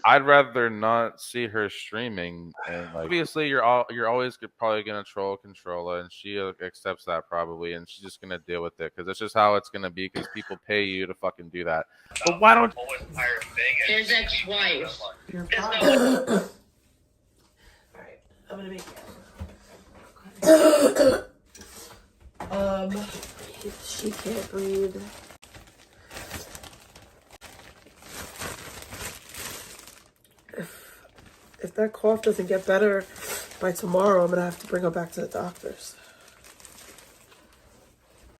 I'd rather not see her streaming, and like obviously you're always probably gonna troll Controlla, and she accepts that probably, and she's just gonna deal with it because it's just how it's gonna be because people pay you to fucking do that. But why don't his ex-wife? Alright, I'm gonna make she can't breathe. If that cough doesn't get better by tomorrow, I'm gonna have to bring her back to the doctors.